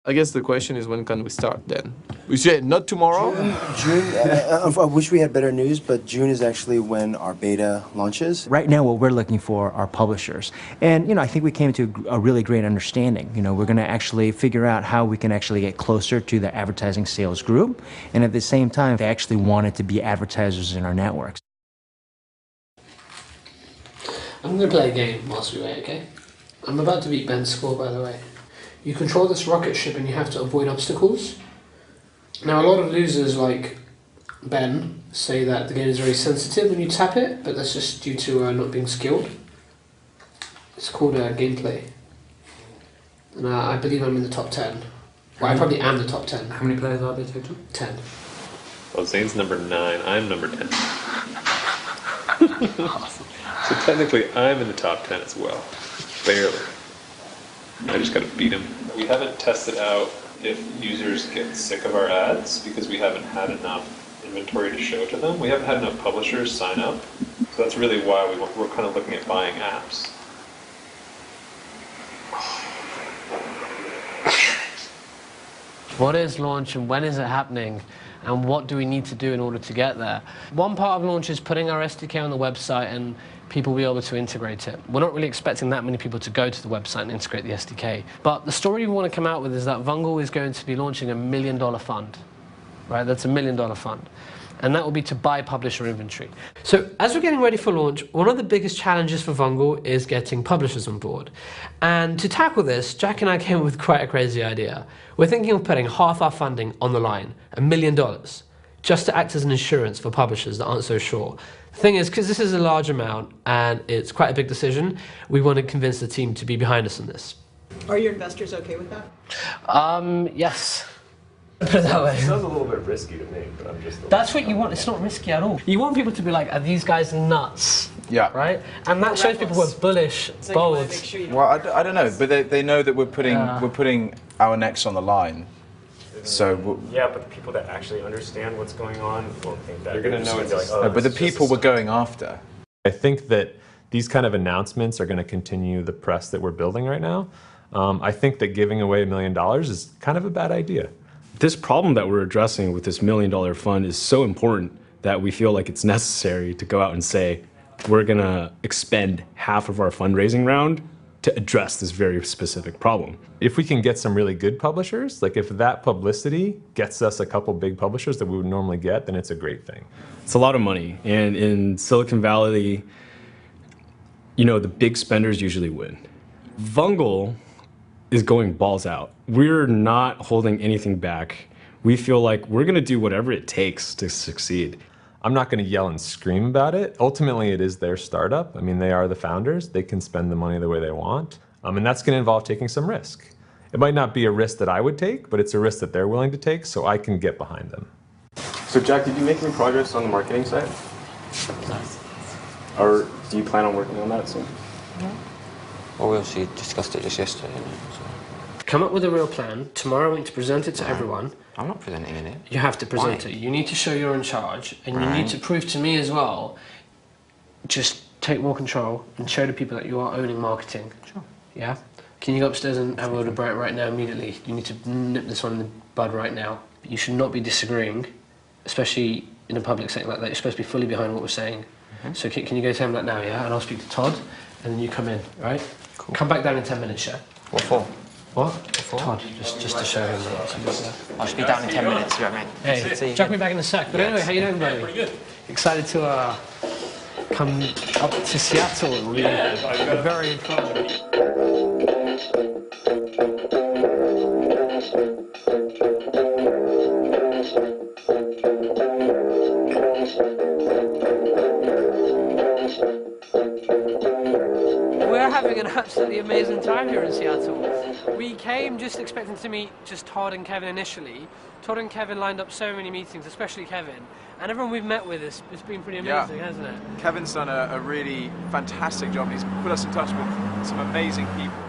I guess the question is, when can we start then? We said not tomorrow? June, I wish we had better news, but June is actually when our beta launches. Right now, what we're looking for are publishers. And, I think we came to a really great understanding. We're going to actually figure out how we can actually get closer to the advertising sales group. And at the same time, they actually wanted to be advertisers in our networks. I'm going to play a game whilst we wait, okay? I'm about to beat Ben's score, by the way. You control this rocket ship and you have to avoid obstacles. Now, a lot of losers like Ben say that the game is very sensitive when you tap it, but that's just due to not being skilled. It's called gameplay. And I believe I'm in the top 10. Well, I probably am the top 10. How many players are there total? 10. Well, Zane's number 9, I'm number 10. Awesome. So technically, I'm in the top 10 as well. Barely. I just gotta beat him. We haven't tested out if users get sick of our ads because we haven't had enough inventory to show to them. We haven't had enough publishers sign up. So that's really why we're kind of looking at buying apps. What is launch and when is it happening? And what do we need to do in order to get there? One part of launch is putting our SDK on the website and people will be able to integrate it. We're not really expecting that many people to go to the website and integrate the SDK. But the story we want to come out with is that Vungle is going to be launching $1 million fund. Right? That's $1 million fund. And that will be to buy publisher inventory. So as we're getting ready for launch, one of the biggest challenges for Vungle is getting publishers on board. And to tackle this, Jack and I came up with quite a crazy idea. We're thinking of putting half our funding on the line, $1 million, just to act as an insurance for publishers that aren't so sure. The thing is, because this is a large amount and it's quite a big decision, we want to convince the team to be behind us on this. Are your investors okay with that? Yes. Put it that way. It sounds a little bit risky to me, but I'm just... That's what you want. It's not risky at all. You want people to be like, are these guys nuts? Yeah. Right? And that shows people we're bullish, bold. Well, I don't know, but they know that we're putting our necks on the line. So yeah, but the people that actually understand what's going on will think that they're going to know it's like, oh, but the people we're going after. I think that these kind of announcements are going to continue the press that we're building right now. I think that giving away $1 million is kind of a bad idea. This problem that we're addressing with this $1 million fund is so important that we feel like it's necessary to go out and say, we're going to expend half of our fundraising round to address this very specific problem. If we can get some really good publishers, like if that publicity gets us a couple big publishers that we would normally get, then it's a great thing. It's a lot of money, and in Silicon Valley, the big spenders usually win. Vungle is going balls out. We're not holding anything back. We feel like we're going to do whatever it takes to succeed. I'm not going to yell and scream about it. Ultimately, it is their startup. I mean, they are the founders. They can spend the money the way they want. And that's going to involve taking some risk. It might not be a risk that I would take, but it's a risk that they're willing to take, so I can get behind them. So Jack, did you make any progress on the marketing side? Or do you plan on working on that soon? Well, we obviously discussed it just yesterday, didn't we? So. Come up with a real plan. Tomorrow I need to present it to everyone. I'm not presenting it. You have to present it. You need to show you're in charge, and you need to prove to me as well. Just take more control and show the people that you are owning marketing. Sure. Yeah? Can you go upstairs and have a word about it right now, immediately? You need to nip this one in the bud right now. You should not be disagreeing, especially in a public setting like that. You're supposed to be fully behind what we're saying. So can you go tell him that now, yeah? And I'll speak to Todd, and then you come in, right? Cool. Come back down in 10 minutes, yeah? What for? What? Todd, just to show him that. I should be down in 10 minutes, you know what I mean? Hey, chuck me back in a sec. But anyway, how you doing, buddy? Pretty good. Excited to come up to Seattle. We're very impressed. We're having an absolutely amazing time here in Seattle. We came just expecting to meet just Todd and Kevin initially. Todd and Kevin lined up so many meetings, especially Kevin. And everyone we've met with it's been pretty amazing, hasn't it? Kevin's done a really fantastic job. He's put us in touch with some amazing people.